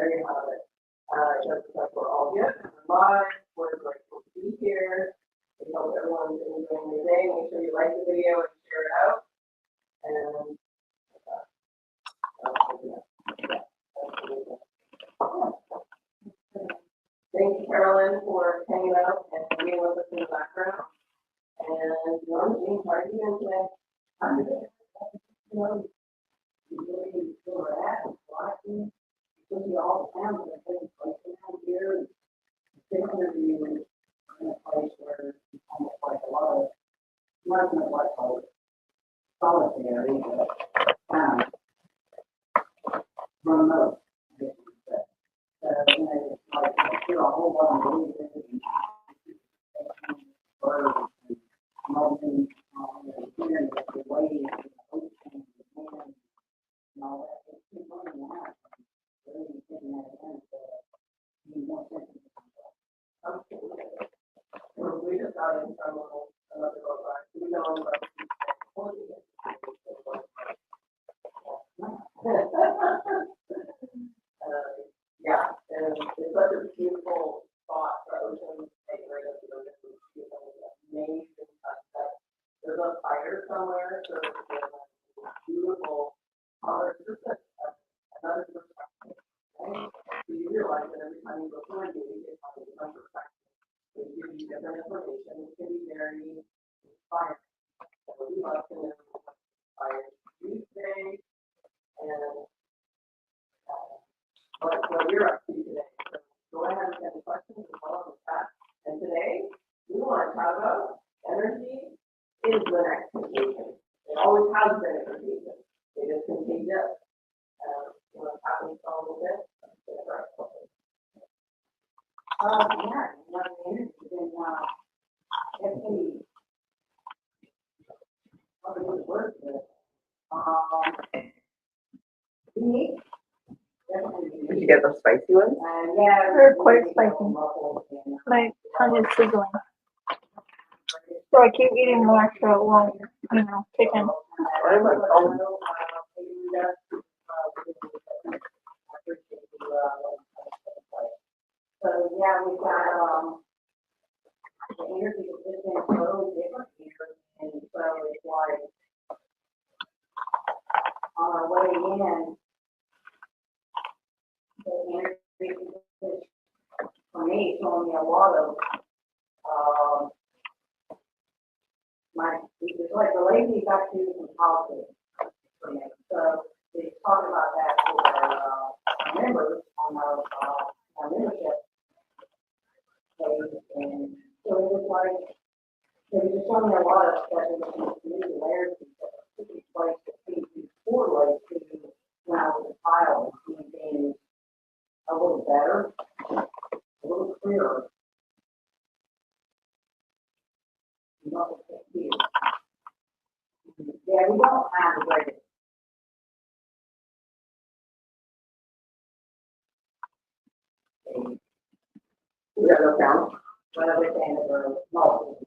there you have it. Just because we're all here, we're live, we're grateful to be here. We hope everyone's enjoying your day. Make sure you like the video and share it out. And thank you, Carolyn, for hanging out and being with us in the background. And Jean, how are you doing today? I'm good. You know, you really feel that watching. You see all the families that take place around here. Particularly in a place where it's almost like a lot of, not like a solitary, but remote. You know, like there are a whole lot of reasons and birds and mountains, hearing the waves and the ocean and the land and all that. It's been running out. Really taking that in, so you want to we just got in from another boat ride. We know about yeah, and it's such a beautiful spot for ocean. Amazing sunset. There's a fire somewhere, so it's beautiful colors. Just another perspective, right? So you realize that every time you go to a movie, it's on a different perspective. It gives you different information. It can be very inspiring. So we love to know what inspires you today and what you're up to today. So go ahead and send questions as well as that. And today, we want to talk about energy is the next contagion. It always has been a contagion. It is contagious. You want to talk about a little bit? Yeah, energy has been definitely probably good word for it. Unique. Did you get those spicy ones? Yeah, they're quite spicy. My tongue is sizzling. So I keep eating more so it won't, kick in. So yeah, we've got the energy has been totally different here, and so it's like on our way in, the energy is, for me, showing me a lot of it's like the ladies got to do some politics for me. So we talk about that for our members on our membership page, and so it was like they were just showing me a lot of stuff in the community layers that took place that seemed to correlate to when I was a child and being a little better, a little clearer. Yeah, we don't have a great. We got no count. But I was saying that there are multiple.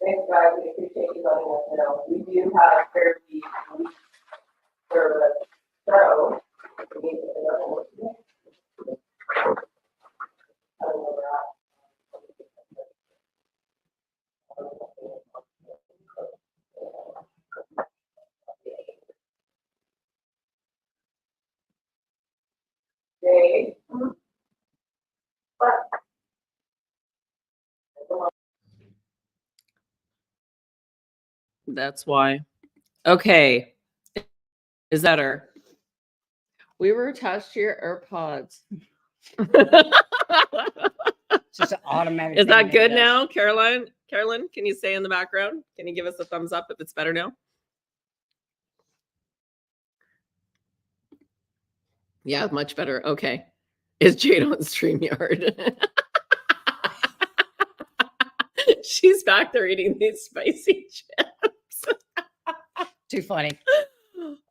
Thanks, guys. We appreciate you letting us know. We do have fairly weak service, so we need to know. I don't know that. Dave. That's why. Okay. Is that her? We were attached to your AirPods. Just an automatic. Is that good now, Caroline? Carolyn, can you say in the background? Can you give us a thumbs up if it's better now? Yeah, much better. Okay. Is Jade on StreamYard? She's back there eating these spicy chips. Too funny.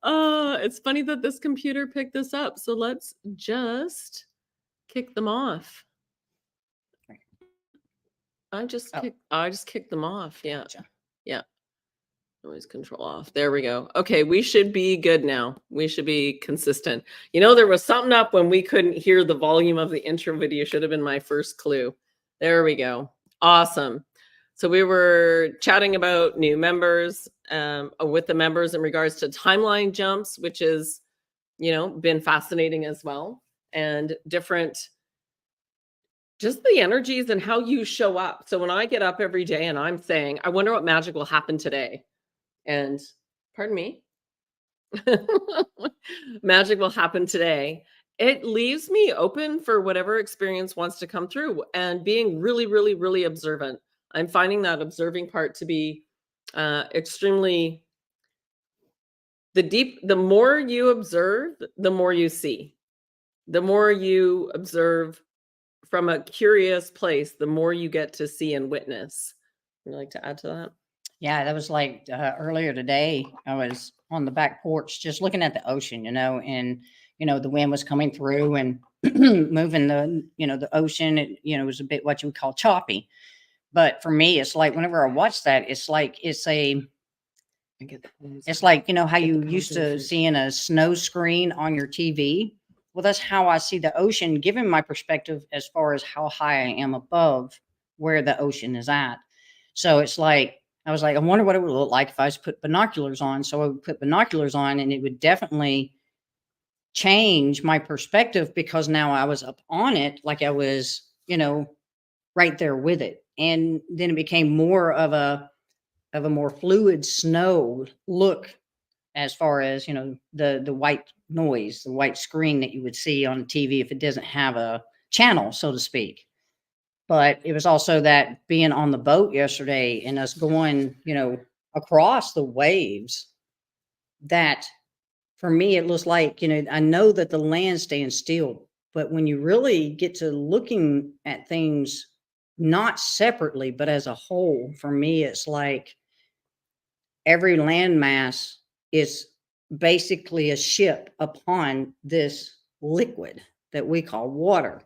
It's funny that this computer picked this up. So let's just kick them off. I just kicked them off. Yeah. Gotcha. Yeah. Noise control off. There we go. Okay, we should be good now. We should be consistent. You know, there was something up when we couldn't hear the volume of the intro video. Should have been my first clue. There we go. Awesome. So we were chatting about new members with the members in regards to timeline jumps, which is, you know, been fascinating as well. And different, just the energies and how you show up. So when I get up every day and I'm saying, I wonder what magic will happen today. And pardon me, magic will happen today. It leaves me open for whatever experience wants to come through and being really, really, really observant. I'm finding that observing part to be extremely the more you observe, the more you see. The more you observe from a curious place, the more you get to see and witness. Would you like to add to that? Yeah, that was like earlier today. I was on the back porch just looking at the ocean, and the wind was coming through and moving the ocean. It was a bit what you would call choppy. But for me, it's like whenever I watch that, it's like it's like how you used to seeing a snow screen on your TV. Well, that's how I see the ocean, given my perspective as far as how high I am above where the ocean is at. So it's like, I was like, I wonder what it would look like if I was put binoculars on. So I would put binoculars on and it would definitely change my perspective because now I was up on it, like I was, right there with it. And then it became more of a more fluid snow look as far as, the white noise, the white screen that you would see on TV if it doesn't have a channel, so to speak. But it was also that being on the boat yesterday and us going, across the waves, that for me, it looks like, I know that the land stands still, but when you really get to looking at things, not separately, but as a whole, for me, it's like every landmass is basically a ship upon this liquid that we call water.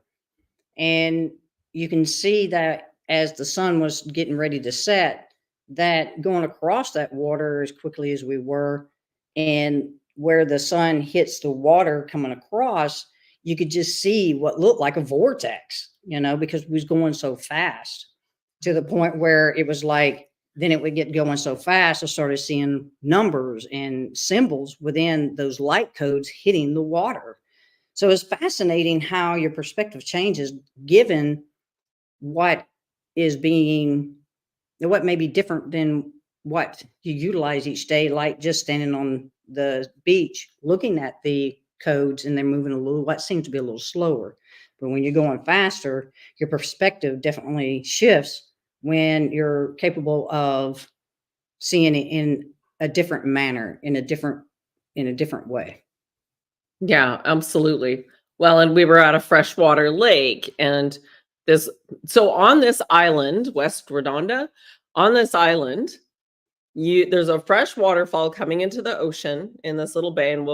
And you can see that as the sun was getting ready to set, that going across that water as quickly as we were, and where the sun hits the water coming across, you could just see what looked like a vortex, because we was going so fast to the point where it was like, then it would get going so fast, I started seeing numbers and symbols within those light codes hitting the water. So it's fascinating how your perspective changes given what may be different than what you utilize each day, like just standing on the beach, looking at the codes and they're moving what seems to be a little slower. But when you're going faster, your perspective definitely shifts when you're capable of seeing it in a different manner, in a different way. Yeah, absolutely. Well, and we were at a freshwater lake, and so on this island, West Redonda, on this island, there's a fresh waterfall coming into the ocean in this little bay, and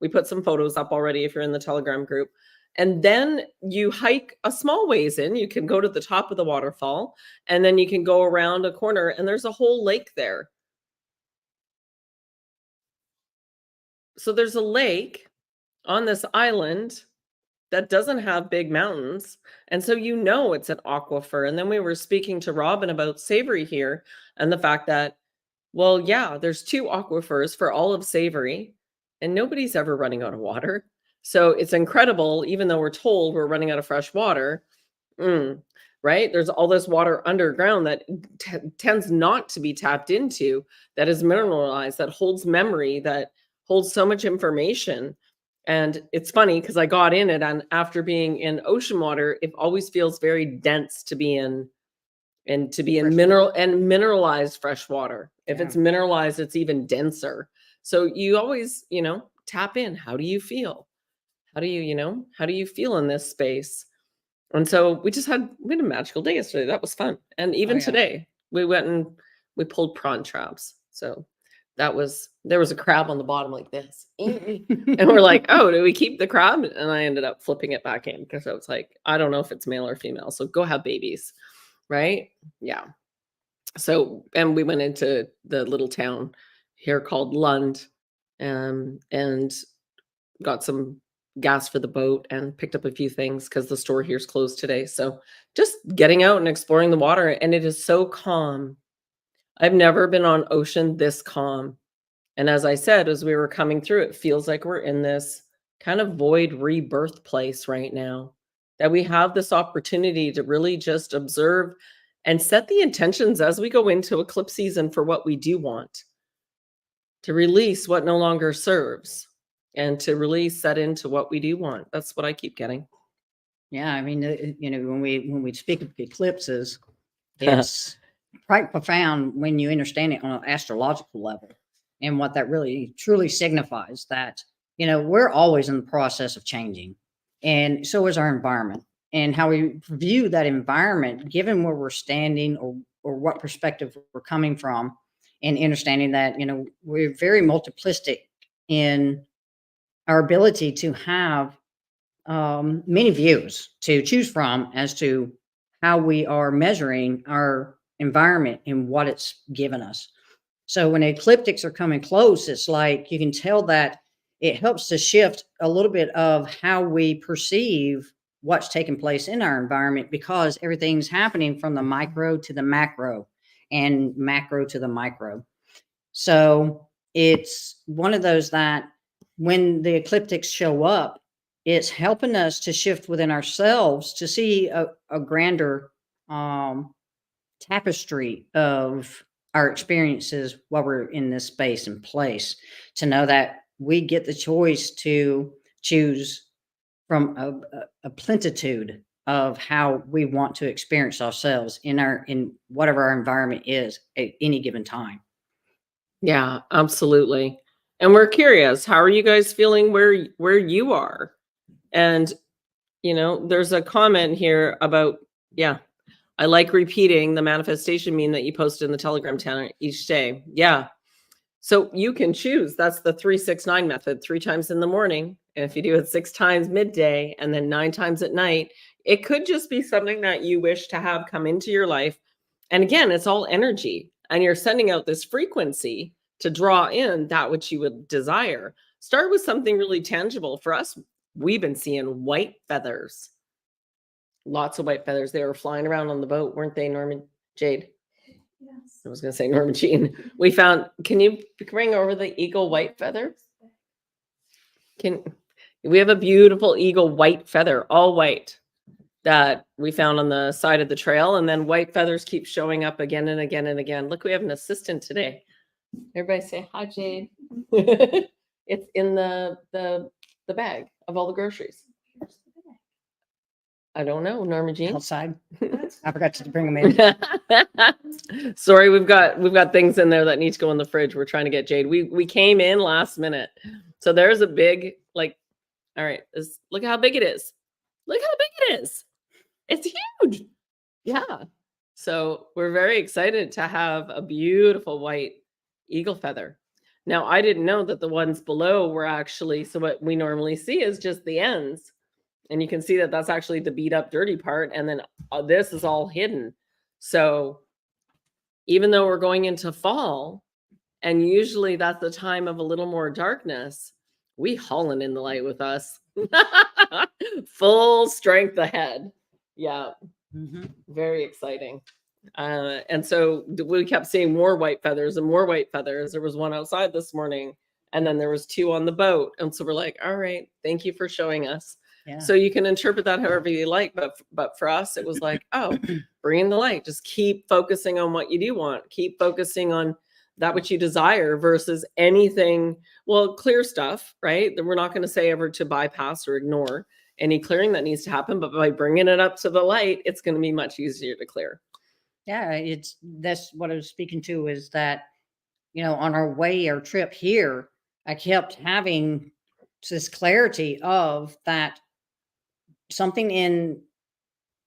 we put some photos up already if you're in the Telegram group. And then you hike a small ways in, you can go to the top of the waterfall, and then you can go around a corner, and there's a whole lake there. So there's a lake on this island that doesn't have big mountains. And so it's an aquifer. And then we were speaking to Robin about Savory here and the fact that, well, yeah, there's 2 aquifers for all of Savory and nobody's ever running out of water. So it's incredible, even though we're told we're running out of fresh water, right? There's all this water underground that tends not to be tapped into, that is mineralized, that holds memory, that holds so much information. And it's funny because I got in it, and after being in ocean water, it always feels very dense to be in mineralized fresh water. If it's mineralized, it's even denser. So you always, tap in. How do you feel? How do you feel in this space? And so we had a magical day yesterday. That was fun. And even today, we went and we pulled prawn traps. So there was a crab on the bottom like this. And we're like, oh, do we keep the crab? And I ended up flipping it back in because I was like, I don't know if it's male or female. So go have babies. Right. Yeah. So, and we went into the little town here called Lund, and got some gas for the boat and picked up a few things because the store here's closed today. So just getting out and exploring the water, and it is so calm. I've never been on ocean this calm. And as I said, as we were coming through, it feels like we're in this kind of void rebirth place right now, that we have this opportunity to really just observe and set the intentions as we go into eclipse season for what we do want, to release what no longer serves, and to really set into what we do want. That's what I keep getting. Yeah, I mean, when we speak of eclipses, it's quite profound when you understand it on an astrological level, and what that really truly signifies. That we're always in the process of changing, and so is our environment, and how we view that environment, given where we're standing or what perspective we're coming from, and understanding that we're very multiplistic in our ability to have many views to choose from as to how we are measuring our environment and what it's given us. So when ecliptics are coming close, it's like you can tell that it helps to shift a little bit of how we perceive what's taking place in our environment, because everything's happening from the micro to the macro and macro to the micro. So it's one of those that when the ecliptics show up, it's helping us to shift within ourselves to see a grander tapestry of our experiences while we're in this space and place, to know that we get the choice to choose from a plentitude of how we want to experience ourselves in whatever our environment is at any given time. Yeah, absolutely. And we're curious, how are you guys feeling where you are? And there's a comment here about, yeah, I like repeating the manifestation meme that you posted in the Telegram channel each day. Yeah. So you can choose. That's the 3-6-9 method, 3 times in the morning. And if you do it 6 times midday and then 9 times at night, it could just be something that you wish to have come into your life. And again, it's all energy, and you're sending out this frequency to draw in that which you would desire. Start with something really tangible. For us, we've been seeing white feathers. Lots of white feathers. They were flying around on the boat, weren't they, Norman Jade? Yes. I was going to say Norma Jean. We found, can you bring over the eagle white feather? We have a beautiful eagle white feather, all white, that we found on the side of the trail. And then white feathers keep showing up again and again and again. Look, we have an assistant today. Everybody say hi, Jade. It's in the bag of all the groceries. I don't know, Norma Jean. Outside. I forgot to bring them in. Sorry, we've got things in there that need to go in the fridge. We're trying to get Jade. We came in last minute. So there's a big, all right, look how big it is. Look how big it is. It's huge. Yeah. So we're very excited to have a beautiful white eagle feather. Now, I didn't know that the ones below were actually, so what we normally see is just the ends. And you can see that that's actually the beat up dirty part. And then this is all hidden. So even though we're going into fall, and usually that's the time of a little more darkness, we hauling in the light with us. Full strength ahead. Yeah. Mm-hmm. Very exciting. And so we kept seeing more white feathers and more white feathers. There was one outside this morning, and then there was 2 on the boat. And so we're like, all right, thank you for showing us. Yeah. So you can interpret that however you like, but for us, it was like, oh, bring in the light. Just keep focusing on what you do want. Keep focusing on that which you desire versus anything. Well, clear stuff, right? That we're not going to say ever to bypass or ignore any clearing that needs to happen, but by bringing it up to the light, it's going to be much easier to clear. Yeah, that's what I was speaking to, is that, on our trip here, I kept having this clarity of that something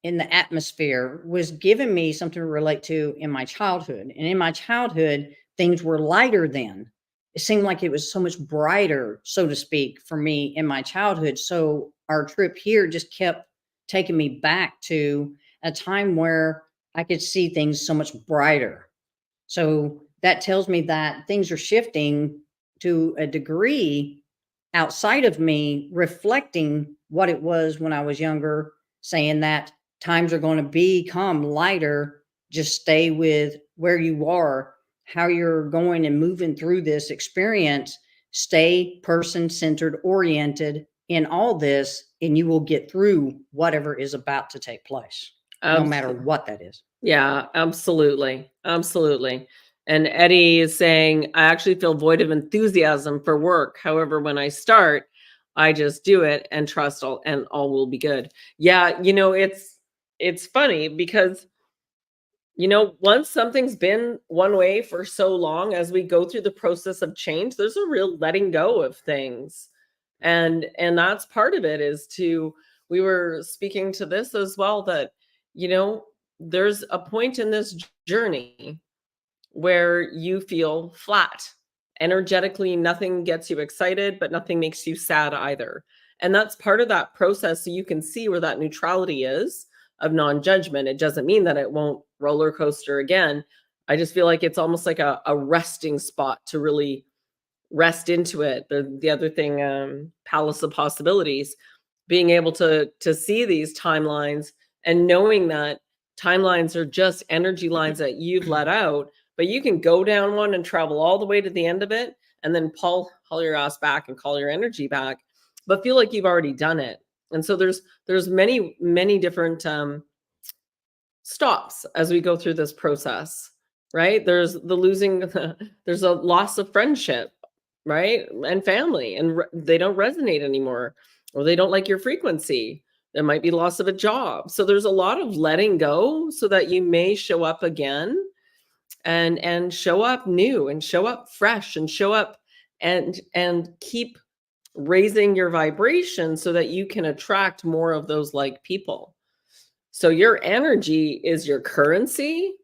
in the atmosphere was giving me something to relate to in my childhood. And in my childhood, things were lighter then. It seemed like it was so much brighter, so to speak, for me in my childhood. So our trip here just kept taking me back to a time where I could see things so much brighter. So that tells me that things are shifting to a degree outside of me, reflecting what it was when I was younger, saying that times are going to become lighter. Just stay with where you are, how you're going and moving through this experience. Stay person centered, oriented in all this, and you will get through whatever is about to take place, no matter what that is. Yeah, absolutely. Absolutely. And Eddie is saying, I actually feel void of enthusiasm for work. However, when I start, I just do it and trust all will be good. Yeah, it's funny because once something's been one way for so long, as we go through the process of change, there's a real letting go of things. And that's part of it is we were speaking to this as well, that, there's a point in this journey where you feel flat. Energetically, nothing gets you excited, but nothing makes you sad either. And that's part of that process. So you can see where that neutrality is of non-judgment. It doesn't mean that it won't roller coaster again. I just feel like it's almost like a resting spot to really rest into it. The other thing, palace of possibilities, being able to see these timelines and knowing that timelines are just energy lines that you've let out, but you can go down one and travel all the way to the end of it and then haul your ass back and call your energy back, but feel like you've already done it. And so there's many different stops as we go through this process, right? There's the losing, there's a loss of friendship, right? And family, and they don't resonate anymore, or they don't like your frequency. There might be loss of a job. So there's a lot of letting go so that you may show up again and show up new and show up fresh and show up and keep raising your vibration so that you can attract more of those like people. So your energy is your currency.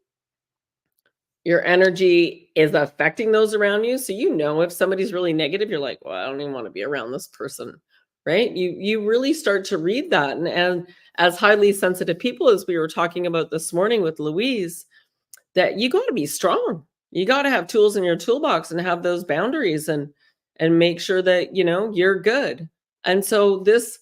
Your energy is affecting those around you. So if somebody's really negative, you're like, well, I don't even want to be around this person, right? You really start to read that. And as highly sensitive people, as we were talking about this morning with Louise, that you got to be strong. You got to have tools in your toolbox and have those boundaries and make sure that, you're good. And so this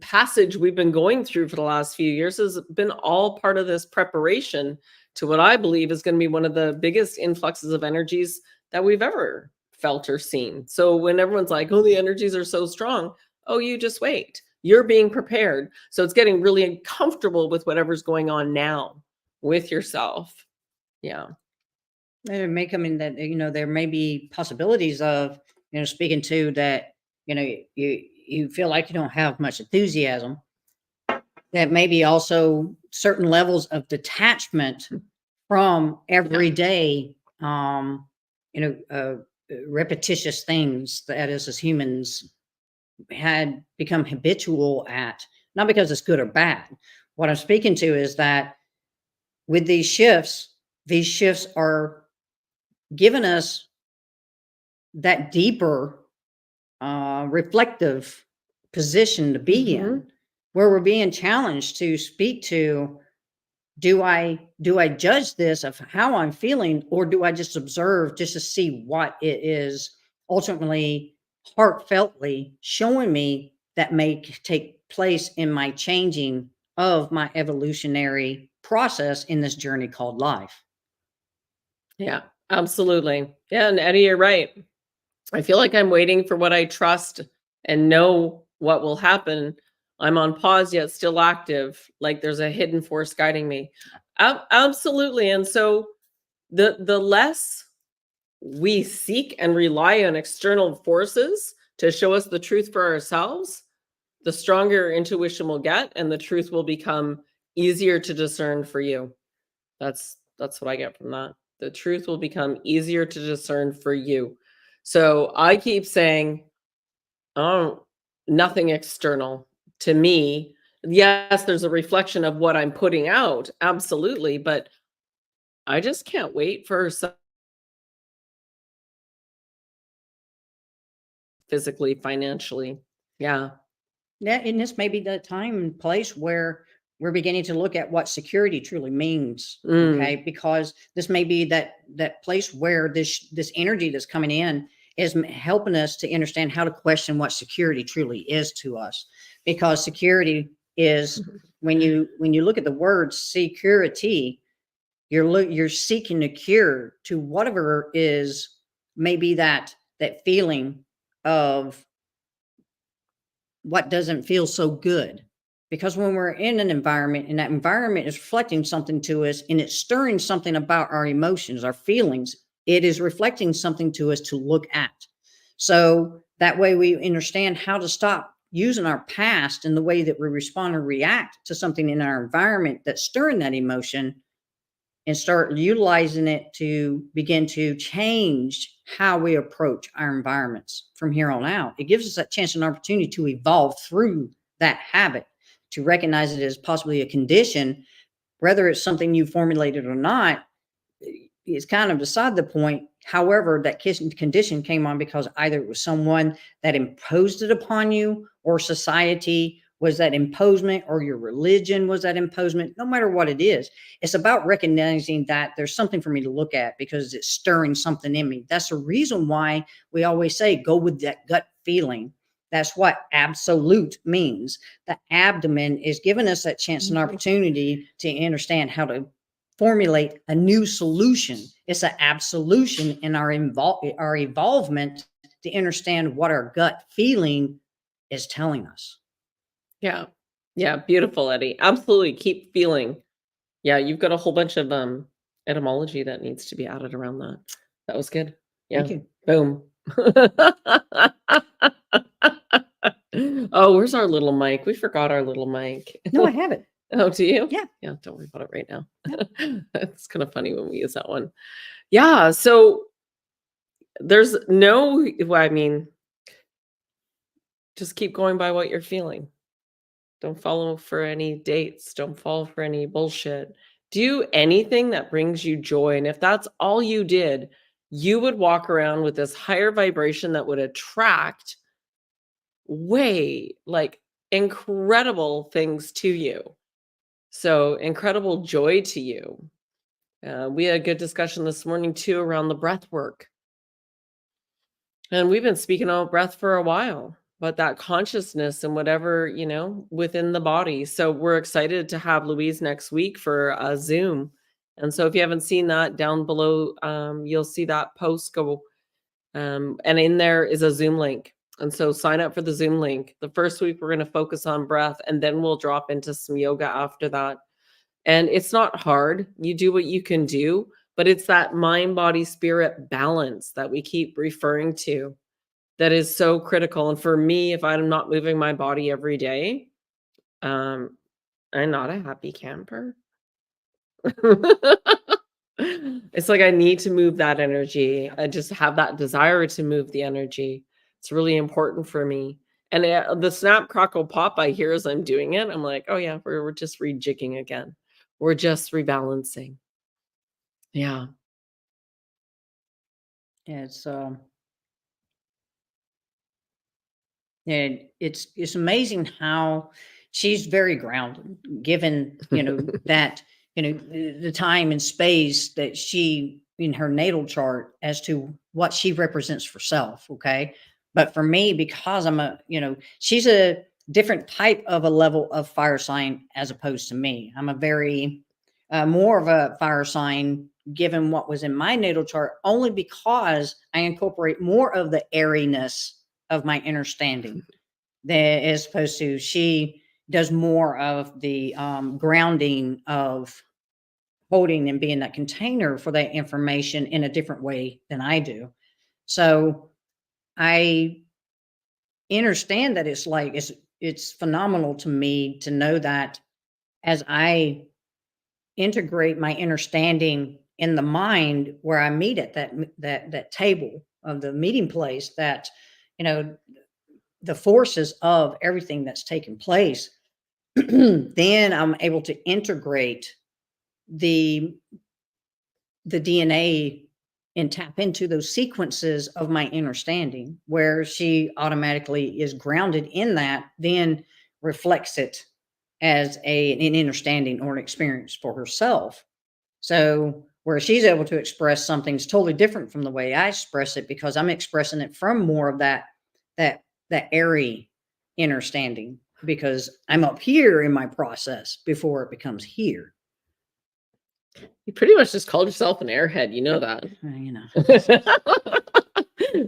passage we've been going through for the last few years has been all part of this preparation to what I believe is going to be one of the biggest influxes of energies that we've ever felt or seen. So when everyone's like, oh, the energies are so strong, oh, you just wait. You're being prepared. So it's getting really comfortable with whatever's going on now with yourself. Yeah. It may come in that, there may be possibilities of, speaking to that, you feel like you don't have much enthusiasm. That maybe also certain levels of detachment from everyday, repetitious things that us as humans had become habitual at, not because it's good or bad. What I'm speaking to is that with these shifts are giving us that deeper, reflective position to be in, where we're being challenged to speak to, do I judge this of how I'm feeling, or do I just observe just to see what it is ultimately heartfeltly showing me that may take place in my changing of my evolutionary process in this journey called life? Yeah, absolutely. Yeah. And Eddie, you're right. I feel like I'm waiting for what I trust and know what will happen. I'm on pause yet still active, like there's a hidden force guiding me. Absolutely. And so the less we seek and rely on external forces to show us the truth for ourselves, the stronger intuition will get and the truth will become easier to discern for you. That's what I get from that. The truth will become easier to discern for you. So I keep saying, oh, nothing external to me. Yes, there's a reflection of what I'm putting out, absolutely, but I just can't wait for some physically, financially. Yeah. Yeah, and this may be the time and place where we're beginning to look at what security truly means. Mm. Okay, because this may be that place where this energy that's coming in is helping us to understand how to question what security truly is to us. Because security is, when you look at the word security, you're seeking a cure to whatever is maybe that feeling of what doesn't feel so good. Because when we're in an environment and that environment is reflecting something to us and it's stirring something about our emotions, our feelings, it is reflecting something to us to look at. So that way we understand how to stop using our past and the way that we respond or react to something in our environment that's stirring that emotion, and start utilizing it to begin to change how we approach our environments from here on out. It gives us that chance and opportunity to evolve through that habit, to recognize it as possibly a condition, whether it's something you formulated or not. It's kind of beside the point. However, that condition came on because either it was someone that imposed it upon you, or society was that imposement, or your religion was that imposement. No matter what it is, it's about recognizing that there's something for me to look at because it's stirring something in me. That's the reason why we always say go with that gut feeling. That's what absolute means. The abdomen is giving us that chance and opportunity to understand how to formulate a new solution. It's an absolution in our evolvement to understand what our gut feeling is telling us. Yeah. Yeah, beautiful, Eddie. Absolutely, keep feeling. Yeah, you've got a whole bunch of, etymology that needs to be added around that. That was good. Yeah. Thank you. Boom. Oh, where's our little mic? We forgot our little mic. No, I have it. Oh, do you? Yeah. Yeah, don't worry about it right now. It's kind of funny when we use that one. Yeah, so there's no, well, I mean, just keep going by what you're feeling. Don't follow for any dates. Don't fall for any bullshit. Do anything that brings you joy. And if that's all you did, you would walk around with this higher vibration that would attract way like incredible things to you. So incredible joy to you. We had a good discussion this morning too around the breath work. And we've been speaking about breath for a while, but that consciousness and whatever, within the body. So we're excited to have Louise next week for a Zoom. And so if you haven't seen that, down below, you'll see that post go. And in there is a Zoom link. And so sign up for the Zoom link. The first week, we're going to focus on breath, and then we'll drop into some yoga after that. And it's not hard. You do what you can do, but it's that mind, body, spirit balance that we keep referring to that is so critical. And for me, if I'm not moving my body every day, I'm not a happy camper. It's like I need to move that energy. I just have that desire to move the energy. It's really important for me. And the snap, crackle, pop I hear as I'm doing it, I'm like, oh yeah, we're just rejigging again. We're just rebalancing. Yeah. It's and it's amazing how she's very grounded, given that the time and space that she in her natal chart as to what she represents for self. Okay, but for me, because I'm she's a different type of a level of fire sign as opposed to me. I'm a very more of a fire sign given what was in my natal chart, only because I incorporate more of the airiness of my understanding than as opposed to she does more of the grounding of holding and being that container for that information in a different way than I do. So I understand that it's phenomenal to me to know that as I integrate my understanding in the mind where I meet at that table of the meeting place, that the forces of everything that's taken place then I'm able to integrate the DNA and tap into those sequences of my understanding where she automatically is grounded in that, then reflects it as an understanding or an experience for herself. So where she's able to express something's totally different from the way I express it, because I'm expressing it from more of that airy understanding, because I'm up here in my process before it becomes here. You pretty much just called yourself an airhead. You know that. You know,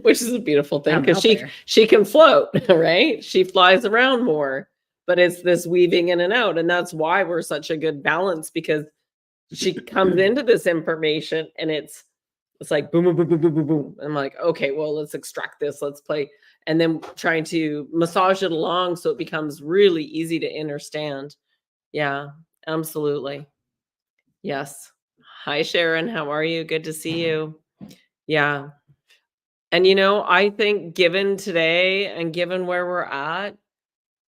Which is a beautiful thing, I'm because out there. she can float, right? She flies around more, but it's this weaving in and out. And that's why we're such a good balance, because she comes into this information and it's like boom, boom, boom, boom, boom, boom, boom. I'm like, okay, well, let's extract this, let's play. And then trying to massage it along so it becomes really easy to understand. Yeah, absolutely. Yes. Hi, Sharon. How are you? Good to see you. Yeah. And I think given today and given where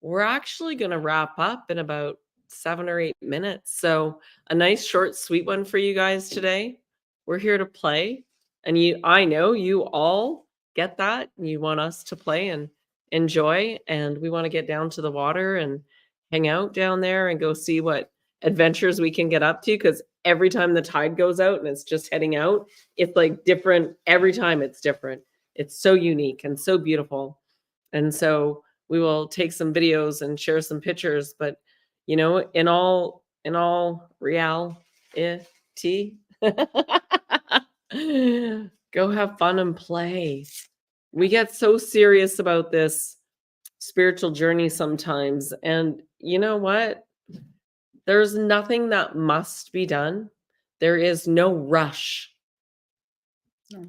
we're actually going to wrap up in about 7 or 8 minutes. So a nice short, sweet one for you guys today. We're here to play. And I know you all get that. You want us to play and enjoy. And we want to get down to the water and hang out down there and go see what adventures we can get up to. Because every time the tide goes out and it's just heading out, it's like different. Every time it's different. It's so unique and so beautiful. And so we will take some videos and share some pictures, but in all reality, go have fun and play. We get so serious about this spiritual journey sometimes, and you know what? There's nothing that must be done. There is no rush. No.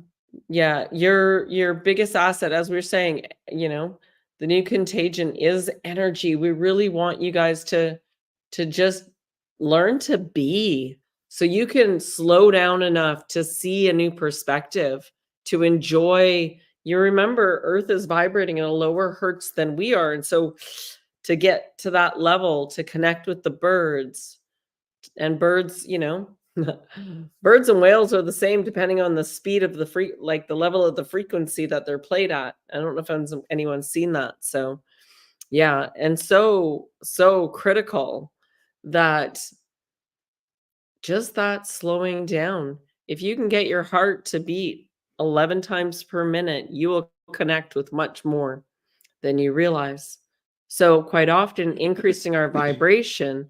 Yeah, your biggest asset, as we were saying, the new contagion is energy. We really want you guys to just learn to be, so you can slow down enough to see a new perspective, to enjoy. You remember, Earth is vibrating at a lower hertz than we are, and so to get to that level, to connect with the birds, and birds, birds and whales are the same depending on the speed of the the level of the frequency that they're played at. I don't know if anyone's seen that. So yeah, and so critical that just that slowing down. If you can get your heart to beat 11 times per minute, you will connect with much more than you realize. So quite often increasing our vibration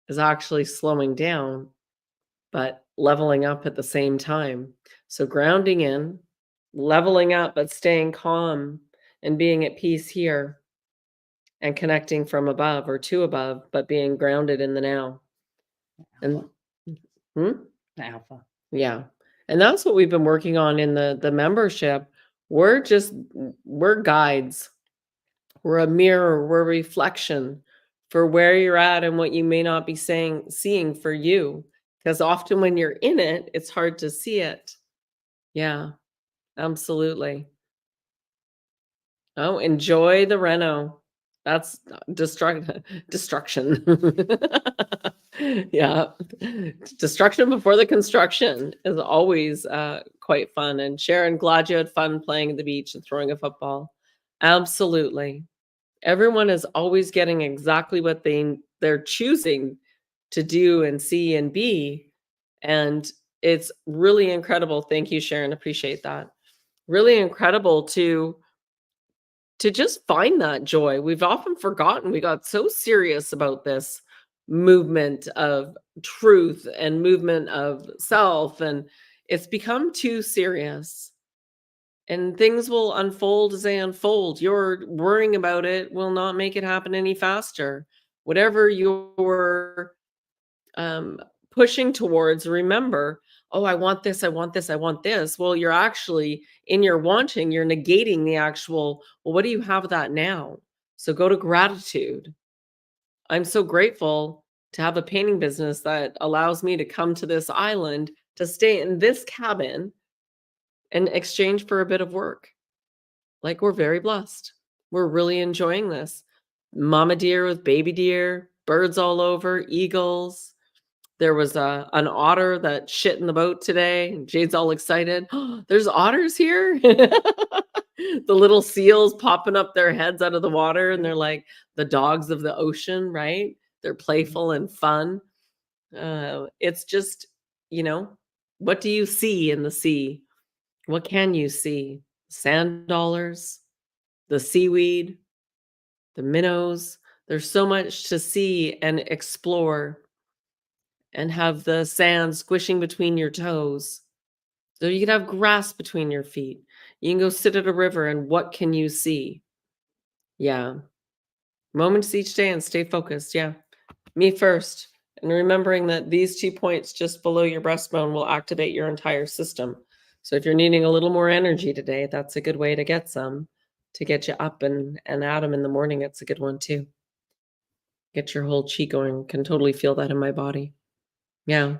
is actually slowing down, but leveling up at the same time. So grounding in, leveling up, but staying calm and being at peace here, and connecting from above or to above, but being grounded in the now. And Alpha. yeah. And that's what we've been working on in the membership. We're guides. We're a mirror, we're a reflection for where you're at and what you may not be seeing for you. Because often when you're in it, it's hard to see it. Yeah, absolutely. Oh, enjoy the reno. That's destruction. Yeah. Destruction before the construction is always quite fun. And Sharon, glad you had fun playing at the beach and throwing a football. Absolutely. Everyone is always getting exactly what they're choosing to do and see and be. And it's really incredible. Thank you, Sharon. Appreciate that. Really incredible to just find that joy. We've often forgotten. We got so serious about this movement of truth and movement of self, and it's become too serious. And things will unfold as they unfold. Your worrying about it will not make it happen any faster. Whatever you're pushing towards, remember, oh, I want this, I want this, I want this. Well, you're actually, in your wanting, you're negating the actual, well, what do you have that now? So go to gratitude. I'm so grateful to have a painting business that allows me to come to this island, to stay in this cabin in exchange for a bit of work. Like, we're very blessed. We're really enjoying this. Mama deer with baby deer, birds all over, eagles. There was an otter that shit in the boat today. Jade's all excited. There's otters here. The little seals popping up their heads out of the water, and they're like the dogs of the ocean, right? They're playful and fun. It's just, what do you see in the sea? What can you see? Sand dollars, the seaweed, the minnows. There's so much to see and explore, and have the sand squishing between your toes. So you can have grass between your feet. You can go sit at a river, and what can you see? Yeah. Moments each day and stay focused. Yeah. Me first. And remembering that these 2 points just below your breastbone will activate your entire system. So if you're needing a little more energy today, that's a good way to get some, to get you up and at 'em in the morning. It's a good one too. Get your whole chi going. Can totally feel that in my body. Yeah.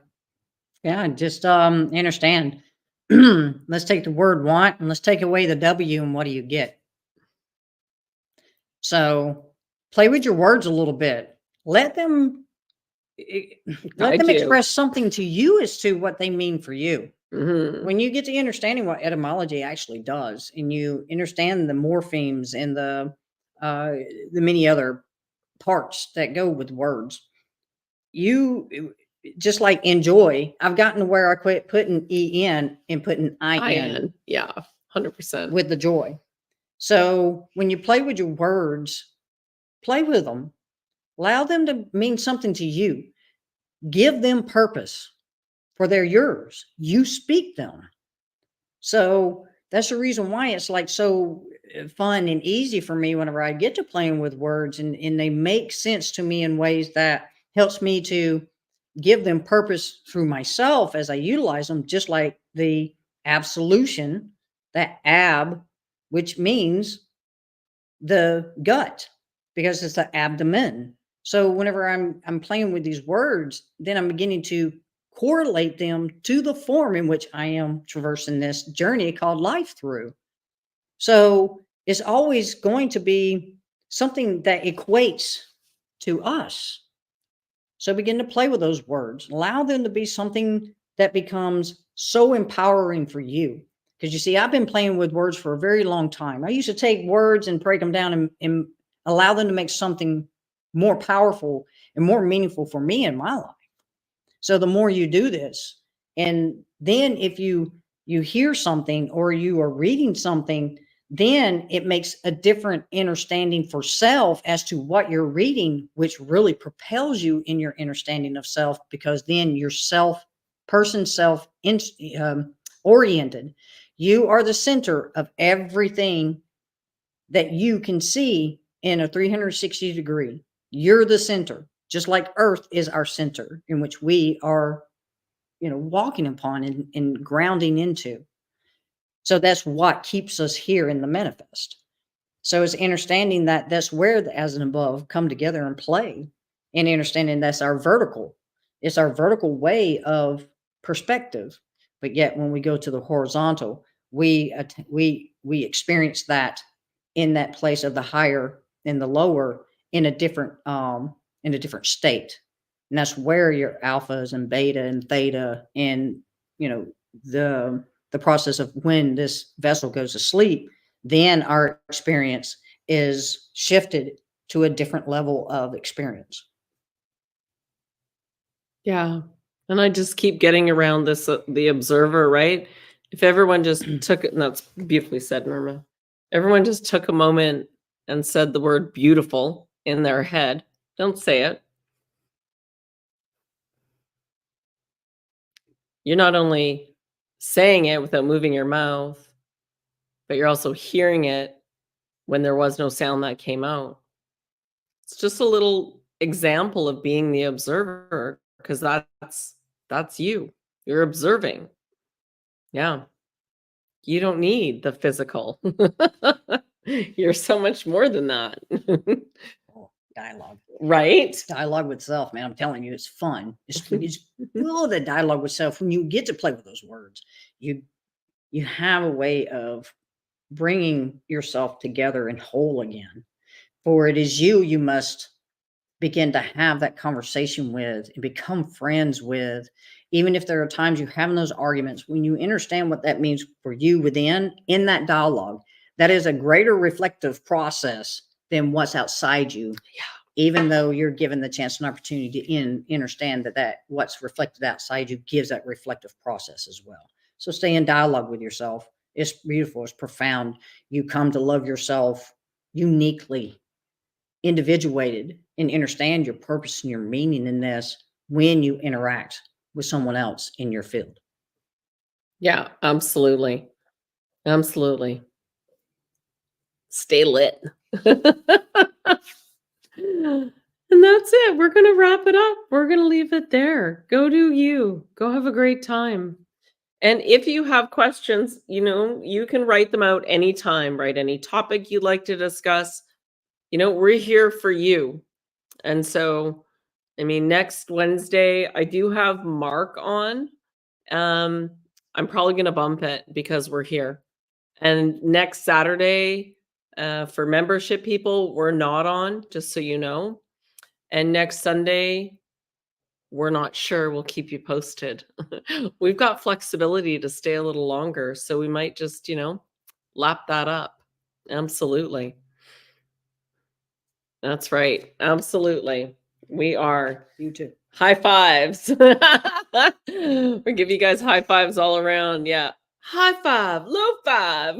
Yeah, just understand. Let's take the word want and let's take away the W, and what do you get? So play with your words a little bit. Let them I do. express something to you as to what they mean for you. Mhm. When you get to understanding what etymology actually does, and you understand the morphemes and the many other parts that go with words, you just like enjoy. I've gotten to where I quit putting en and putting in Yeah. 100%. with the joy. So when you play with your words, play with them. Allow them to mean something to you. Give them purpose, for they're yours. You speak them. So that's the reason why it's like so fun and easy for me whenever I get to playing with words, and they make sense to me in ways that helps me to give them purpose through myself as I utilize them, just like the absolution, that ab, which means the gut, because it's the abdomen. So whenever I'm playing with these words, then I'm beginning to correlate them to the form in which I am traversing this journey called life through. So it's always going to be something that equates to us. So begin to play with those words. Allow them to be something that becomes so empowering for you. Because you see, I've been playing with words for a very long time. I used to take words and break them down and allow them to make something more powerful and more meaningful for me in my life. So the more you do this, and then if you hear something or you are reading something, then it makes a different understanding for self as to what you're reading, which really propels you in your understanding of self, because then you're oriented. You are the center of everything that you can see in a 360 degree. You're the center, just like Earth is our center in which we are, walking upon and grounding into. So that's what keeps us here in the manifest. So it's understanding that that's where the as and above come together and play, and understanding that's our vertical. It's our vertical way of perspective. But yet when we go to the horizontal, we experience that in that place of the higher and the lower in a different state. And that's where your alphas and beta and theta and the process of when this vessel goes to sleep, then our experience is shifted to a different level of experience. Yeah. And I just keep getting around this, the observer, right? If everyone just took it, and that's beautifully said, Norma. Everyone just took a moment and said the word beautiful in their head. Don't say it. You're not only saying it without moving your mouth, but you're also hearing it when there was no sound that came out. It's just a little example of being the observer, because that's you. You're observing. Yeah. You don't need the physical. You're so much more than that. Oh, dialogue. Right? Dialogue with self, man. I'm telling you, it's fun. It's the dialogue with self. When you get to play with those words, you have a way of bringing yourself together and whole again. For it is you must begin to have that conversation with and become friends with, even if there are times you're having those arguments, when you understand what that means for you within in that dialogue, that is a greater reflective process than what's outside you. Yeah. Even though you're given the chance and opportunity to understand that what's reflected outside you gives that reflective process as well. So stay in dialogue with yourself. It's beautiful. It's profound. You come to love yourself uniquely, individuated, and understand your purpose and your meaning in this when you interact with someone else in your field. Yeah, absolutely. Absolutely. Stay lit. And that's it. We're going to wrap it up. We're going to leave it there. Go do you. Go have a great time. And if you have questions, you can write them out anytime, right? Any topic you'd like to discuss. We're here for you. And so, next Wednesday, I do have Mark on. I'm probably going to bump it because we're here. And next Saturday, for membership people, we're not on, just so you know. And next Sunday, we're not sure. We'll keep you posted. We've got flexibility to stay a little longer, so we might just, lap that up. Absolutely. That's right. Absolutely. We are. You too. High fives. We give you guys high fives all around. Yeah. High five, low five.